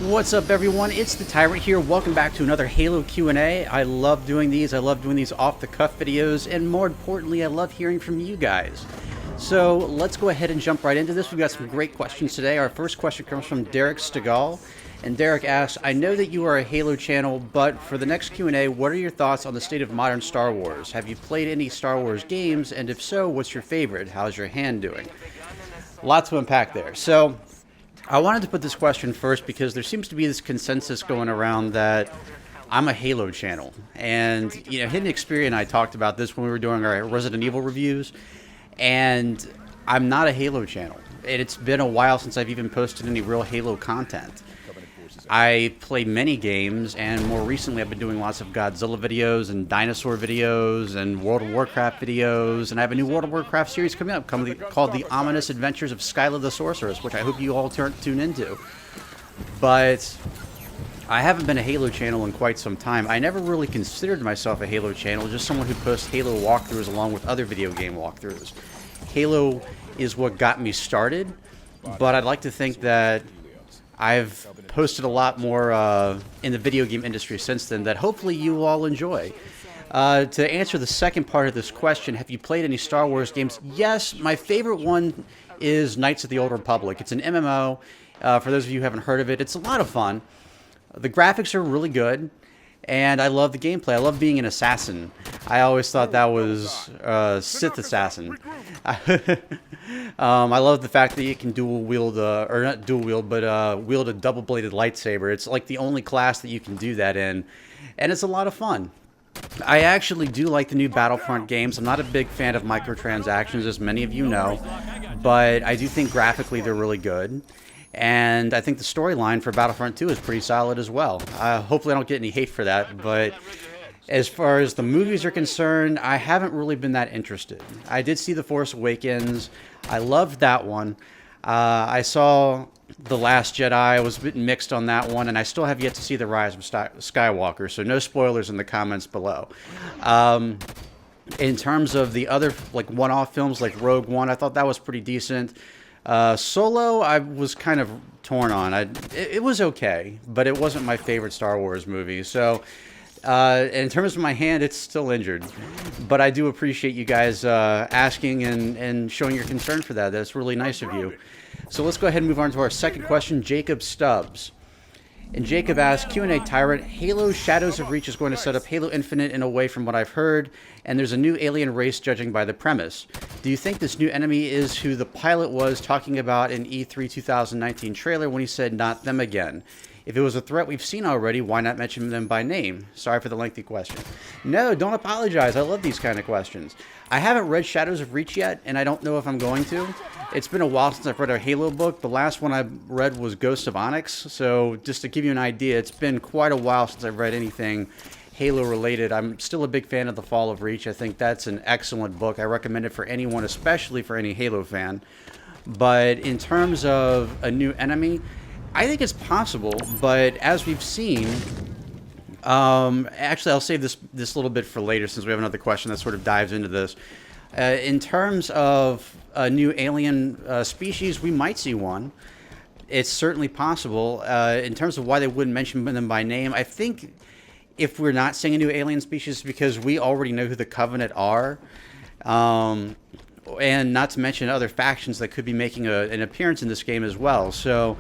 What's up, everyone? It's the Tyrant here. Welcome back to another Halo Q&A. I love doing these. I love doing these off-the-cuff videos, and more importantly, I love hearing from you guys. So let's go ahead and jump right into this. We've got some great questions today. Our first question comes from DERRICK STEGALL, and Derek asks, I know that you are a Halo channel, but for the next Q&A, what are your thoughts on the state of modern Star Wars? Have you played any Star Wars games, and if so, what's your favorite? How's your hand doing? Lots to unpack there. So I wanted to put this question first because there seems to be this consensus going around that I'm a Halo channel. And, you know, Hidden Xperia and I talked about this when we were doing our Resident Evil reviews. And I'm not a Halo channel. And it's been a while since I've even posted any real Halo content. I play many games, and more recently I've been doing lots of Godzilla videos and dinosaur videos and World of Warcraft videos, and I have a new World of Warcraft series coming up called The Ominous Adventures of Skyla the Sorceress, which I hope you all tune into. But I haven't been a Halo channel in quite some time. I never really considered myself a Halo channel, just someone who posts Halo walkthroughs along with other video game walkthroughs. Halo is what got me started, but I'd like to think that I've posted a lot more in the video game industry since then that hopefully you all enjoy. To answer the second part of this question, have you played any Star Wars games? Yes, my favorite one is Knights of the Old Republic. It's an MMO. For those of you who haven't heard of it, it's a lot of fun. The graphics are really good, and I love the gameplay. I love being an assassin. I always thought that was Sith assassin. I love the fact that you can dual wield, or not dual wield, but wield a double-bladed lightsaber. It's like the only class that you can do that in, and it's a lot of fun. I actually do like the new Battlefront games. I'm not a big fan of microtransactions, as many of you know, but I do think graphically they're really good. And I think the storyline for Battlefront 2 is pretty solid as well. Hopefully I don't get any hate for that, but as far as the movies are concerned, I haven't really been that interested. I did see The Force Awakens. I loved that one. I saw The Last Jedi. I was a bit mixed on that one, and I still have yet to see The Rise of Skywalker, so no spoilers in the comments below. In terms of the other like one-off films like Rogue One, I thought that was pretty decent. Solo, I was kind of torn on. It was okay, but it wasn't my favorite Star Wars movie. So, in terms of my hand, it's still injured. But I do appreciate you guys asking and showing your concern for that. That's really nice of you. So let's go ahead and move on to our second question, Jacob Stubbs. And Jacob asks, Q&A Tyrant, Halo Shadows of Reach is going to set up Halo Infinite in a way from what I've heard, and there's a new alien race judging by the premise. Do you think this new enemy is who the pilot was talking about in E3 2019 trailer when he said, not them again? If it was a threat we've seen already, why not mention them by name? Sorry for the lengthy question. No, don't apologize. I love these kind of questions. I haven't read Shadows of Reach yet, and I don't know if I'm going to. It's been a while since I've read a Halo book. The last one I read was Ghosts of Onyx. So just to give you an idea, it's been quite a while since I've read anything Halo related. I'm still a big fan of The Fall of Reach. I think that's an excellent book. I recommend it for anyone, especially for any Halo fan. But in terms of a new enemy, I think it's possible, but as we've seen, actually I'll save this little bit for later since we have another question that sort of dives into this. In terms of a new alien species, we might see one. It's certainly possible. In terms of why they wouldn't mention them by name, I think if we're not seeing a new alien species, because we already know who the Covenant are, and not to mention other factions that could be making an appearance in this game as well. So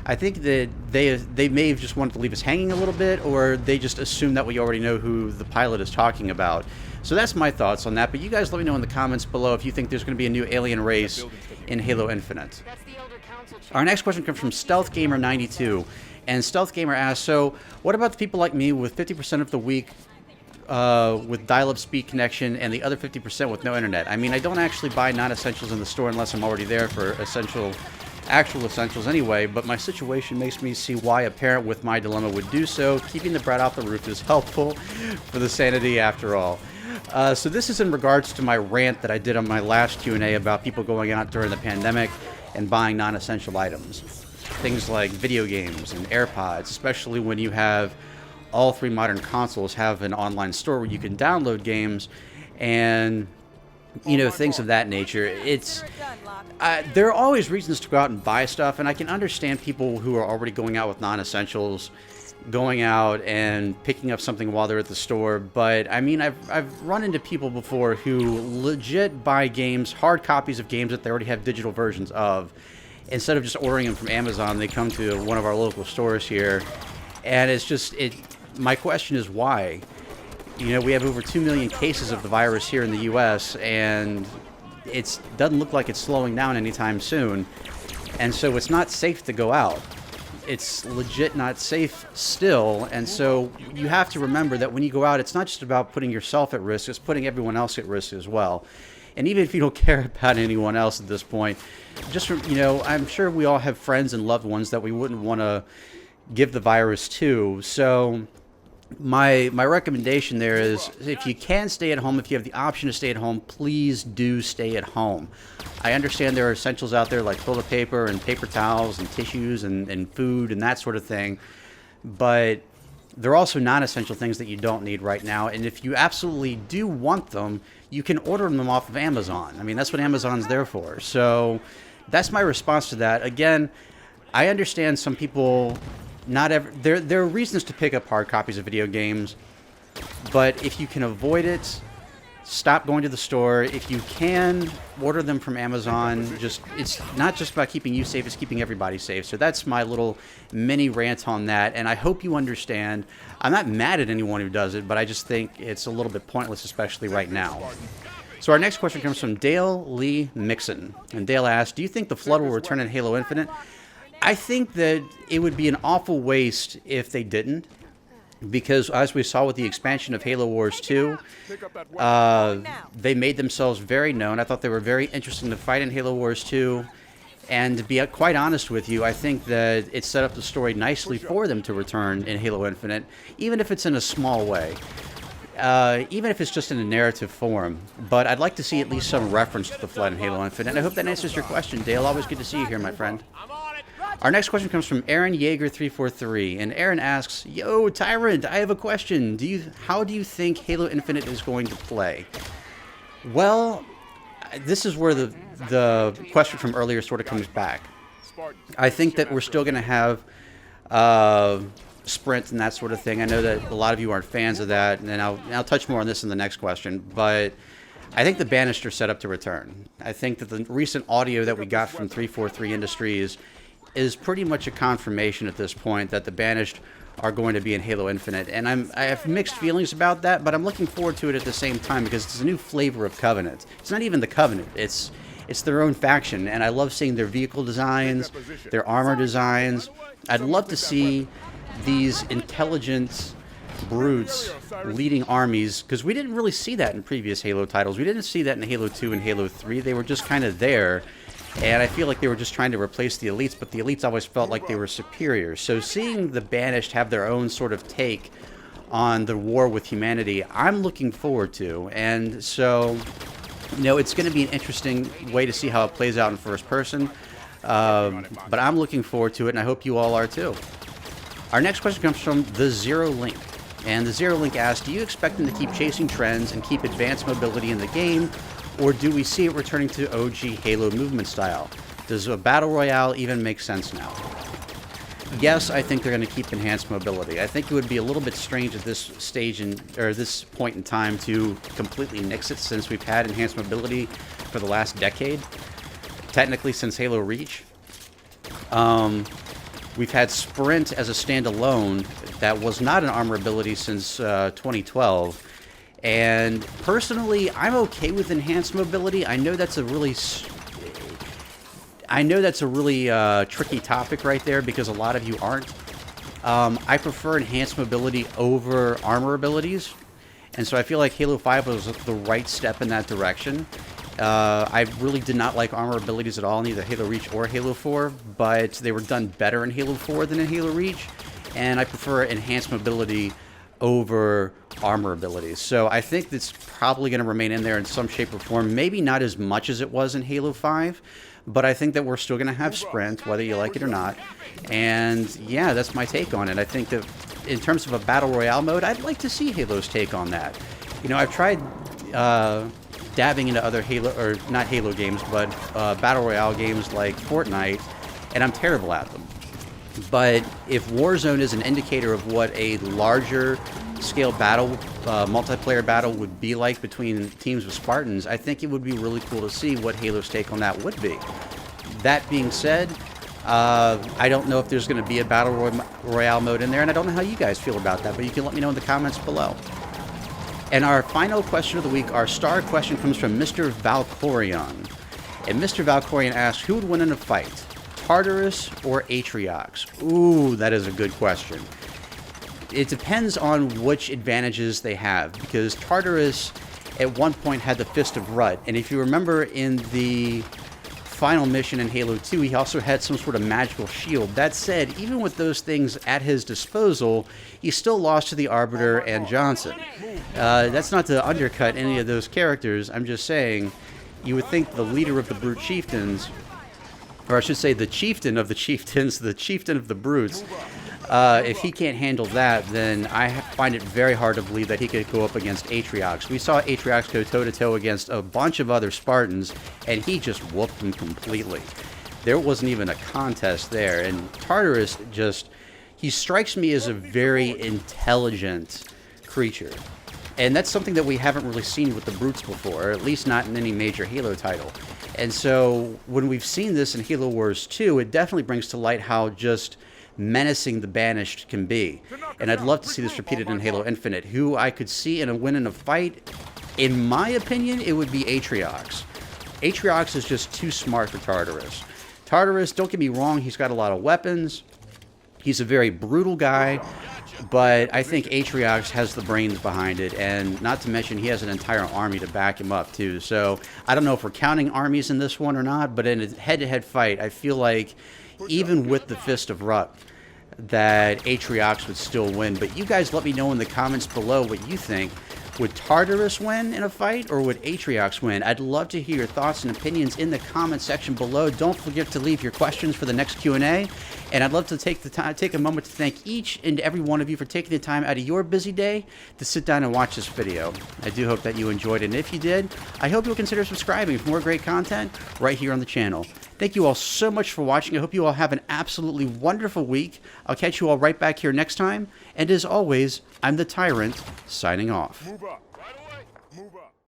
I think that they may have just wanted to leave us hanging a little bit, or they just assume that we already know who the pilot is talking about. So that's my thoughts on that, but you guys let me know in the comments below if you think there's going to be a new alien race in Halo Infinite. Our next question comes from StealthGamer92, and StealthGamer asks, so what about the people like me with 50% of the week with dial-up speed connection and the other 50% with no internet? I mean, I don't actually buy non-essentials in the store unless I'm already there for actual essentials anyway, but my situation makes me see why a parent with my dilemma would do so. Keeping the brat off the roof is helpful for the sanity after all. So this is in regards to my rant that I did on my last Q&A about people going out during the pandemic and buying non-essential items. Things like video games and AirPods, especially when you have all three modern consoles have an online store where you can download games, and you know, things of that nature. There are always reasons to go out and buy stuff, and I can understand people who are already going out with non-essentials, going out and picking up something while they're at the store. But I mean, I've run into people before who legit buy games, hard copies of games that they already have digital versions of. Instead of just ordering them from Amazon, they come to one of our local stores here, and it's just my question is why? You know, we have over 2 million cases of the virus here in the U.S., and it doesn't look like it's slowing down anytime soon. And so it's not safe to go out. It's legit not safe still. And so you have to remember that when you go out, it's not just about putting yourself at risk, it's putting everyone else at risk as well. And even if you don't care about anyone else at this point, just, you know, I'm sure we all have friends and loved ones that we wouldn't want to give the virus to. So my recommendation there is, if you can stay at home, if you have the option to stay at home, please do stay at home. I understand there are essentials out there like toilet paper and paper towels and tissues and food and that sort of thing, but there are also non-essential things that you don't need right now. And if you absolutely do want them, you can order them off of Amazon. I mean, that's what Amazon's there for. So that's my response to that. Again, I understand some people, there are reasons to pick up hard copies of video games, but if you can avoid it, stop going to the store. If you can, order them from Amazon. It's not just about keeping you safe, it's keeping everybody safe. So that's my little mini rant on that, and I hope you understand. I'm not mad at anyone who does it, but I just think it's a little bit pointless, especially right now. So our next question comes from Dale Lee Mixon, and Dale asks, do you think the Flood will return in Halo Infinite? I think that it would be an awful waste if they didn't, because as we saw with the expansion of Halo Wars 2, they made themselves very known. I thought they were very interesting to fight in Halo Wars 2, and to be quite honest with you, I think that it set up the story nicely for them to return in Halo Infinite, even if it's in a small way. Even if it's just in a narrative form. But I'd like to see at least some reference to the Flood in Halo Infinite, and I hope that answers your question, Dale. Always good to see you here, my friend. Our next question comes from Aaron Yeager 343, and Aaron asks, "Yo, Tyrant, I have a question. How do you think Halo Infinite is going to play?" Well, this is where the question from earlier sort of comes back. I think that we're still going to have sprint and that sort of thing. I know that a lot of you aren't fans of that, and I'll touch more on this in the next question, but I think the Banished are set up to return. I think that the recent audio that we got from 343 Industries is pretty much a confirmation at this point that the Banished are going to be in Halo Infinite, and I have mixed feelings about that, but I'm looking forward to it at the same time because it's a new flavor of Covenant. It's not even the Covenant, it's their own faction, and I love seeing their vehicle designs, their armor designs. I'd love to see these intelligent brutes leading armies, because we didn't really see that in previous Halo titles. We didn't see that in Halo 2 and Halo 3. They were just kind of there. And I feel like they were just trying to replace the elites, but the elites always felt like they were superior. So seeing the Banished have their own sort of take on the war with humanity, I'm looking forward to. And so, you know, it's going to be an interesting way to see how it plays out in first person. But I'm looking forward to it, and I hope you all are too. Our next question comes from THEZEROLINK. And THEZEROLINK asks, do you expect them to keep chasing trends and keep advanced mobility in the game? Or do we see it returning to OG Halo movement style? Does a battle royale even make sense now? Yes, I think they're going to keep enhanced mobility. I think it would be a little bit strange at this stage or this point in time to completely nix it, since we've had enhanced mobility for the last decade, technically since Halo Reach. We've had sprint as a standalone that was not an armor ability since 2012. And personally, I'm okay with enhanced mobility. I know that's a really tricky topic right there, because a lot of you aren't. I prefer enhanced mobility over armor abilities, and so I feel like Halo 5 was the right step in that direction. I really did not like armor abilities at all in either Halo Reach or Halo 4, but they were done better in Halo 4 than in Halo Reach, and I prefer enhanced mobility over armor abilities. So I think that's probably going to remain in there in some shape or form. Maybe not as much as it was in Halo 5, but I think that we're still going to have sprint, whether you like it or not. And yeah, that's my take on it. I think that in terms of a battle royale mode, I'd like to see Halo's take on that. You know, I've tried dabbing into other Halo, or not Halo games, but Battle Royale games like Fortnite, and I'm terrible at them. But if Warzone is an indicator of what a larger scale battle, multiplayer battle would be like between teams of Spartans, I think it would be really cool to see what Halo's take on that would be. That being said, I don't know if there's going to be a Battle Royale mode in there, and I don't know how you guys feel about that, but you can let me know in the comments below. And our final question of the week, our star question, comes from Mr. VALKORION. And Mr. VALKORION asks, who would win in a fight, Tartarus or Atriox? Ooh, that is a good question. It depends on which advantages they have, because Tartarus at one point had the Fist of Rut, and if you remember in the final mission in Halo 2, he also had some sort of magical shield. That said, even with those things at his disposal, he still lost to the Arbiter and Johnson. That's not to undercut any of those characters. I'm just saying, you would think the leader of the Brute Chieftains, or I should say the Chieftain of the Chieftains, the Chieftain of the Brutes, if he can't handle that, then I find it very hard to believe that he could go up against Atriox. We saw Atriox go toe-to-toe against a bunch of other Spartans, and he just whooped them completely. There wasn't even a contest there, and Tartarus just, he strikes me as a very intelligent creature. And that's something that we haven't really seen with the Brutes before, or at least not in any major Halo title. And so, when we've seen this in Halo Wars 2, it definitely brings to light how just menacing the Banished can be. And I'd love to see this repeated in Halo Infinite. Who I could see in a win in a fight, in my opinion, it would be Atriox. Atriox is just too smart for Tartarus. Tartarus, don't get me wrong, he's got a lot of weapons. He's a very brutal guy, but I think Atriox has the brains behind it, and not to mention he has an entire army to back him up too. So I don't know if we're counting armies in this one or not, but in a head-to-head fight, I feel like even with the Fist of Rut, that Atriox would still win. But you guys let me know in the comments below what you think. Would Tartarus win in a fight, or would Atriox win? I'd love to hear your thoughts and opinions in the comment section below. Don't forget to leave your questions for the next Q&A. And I'd love to take a moment to thank each and every one of you for taking the time out of your busy day to sit down and watch this video. I do hope that you enjoyed it, and if you did, I hope you'll consider subscribing for more great content right here on the channel. Thank you all so much for watching. I hope you all have an absolutely wonderful week. I'll catch you all right back here next time. And as always, I'm the Tyrant, signing off. Move up.